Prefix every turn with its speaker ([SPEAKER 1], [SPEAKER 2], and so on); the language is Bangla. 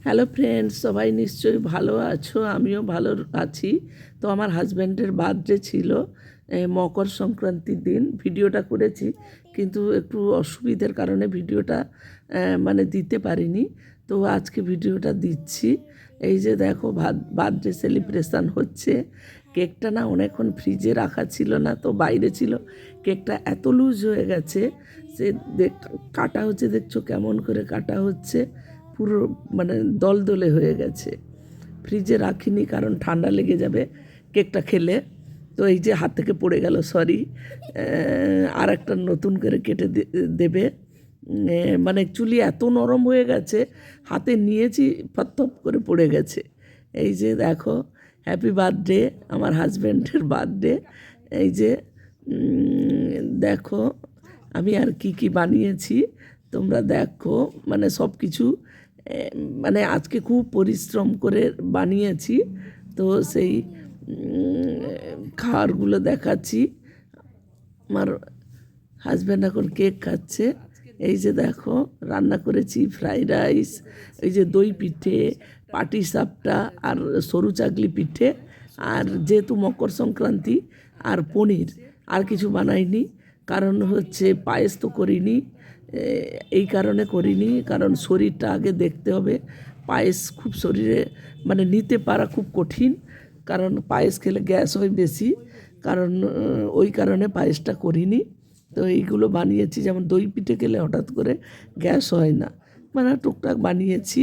[SPEAKER 1] হ্যালো ফ্রেন্ডস, সবাই নিশ্চয়ই ভালো আছো। আমিও ভালো আছি। তো আমার হাজব্যান্ডের বার্থডে ছিল মকর সংক্রান্তির দিন। ভিডিওটা করেছি, কিন্তু একটু অসুবিধার কারণে ভিডিওটা মানে দিতে পারিনি। তো আজকে ভিডিওটা দিচ্ছি। এই যে দেখো, বার্থডে সেলিব্রেশান হচ্ছে। কেকটা না অনেকক্ষণ ফ্রিজে রাখা ছিল না, তো বাইরে ছিল। কেকটা এত লুজ হয়ে গেছে যে কাটা হচ্ছে, দেখছো কেমন করে কাটা হচ্ছে, পুরো মানে দলদলে হয়ে গেছে। ফ্রিজে রাখিনি কারণ ঠান্ডা লেগে যাবে কেকটা খেলে। তো এই যে হাত থেকে পড়ে গেল, সরি। আর একটা নতুন করে কেটে দেবে। মানে চুলি এত নরম হয়ে গেছে, হাতে নিয়েছি ফথপ করে পড়ে গেছে। এই যে দেখো, হ্যাপি বার্থডে, আমার হাজব্যান্ডের বার্থডে। এই যে দেখো আমি আর কি বানিয়েছি তোমরা দেখো। মানে সব কিছু মানে আজকে খুব পরিশ্রম করে বানিয়েছি। তো সেই খাবারগুলো দেখাচ্ছি। আমার হাজব্যান্ড এখন কেক খাচ্ছে। এই যে দেখো, রান্না করেছি ফ্রাইড রাইস, এই যে দই পিঠে, পাটি সাপটা, আর সরু চাকলি পিঠে। আর যেহেতু মকর সংক্রান্তি, আর পনির। আর কিছু বানাইনি, কারণ হচ্ছে পায়েস তো করিনি। এই কারণে করিনি, কারণ শরীরটা আগে দেখতে হবে। পায়েস খুব শরীরে মানে নিতে পারা খুব কঠিন, কারণ পায়েস খেলে গ্যাস হয় বেশি। কারণ ওই কারণে পায়েসটা করিনি। তো এইগুলো বানিয়েছি, যেমন দই পিঠে খেলে হঠাৎ করে গ্যাস হয় না, মানে টুকটাক বানিয়েছি।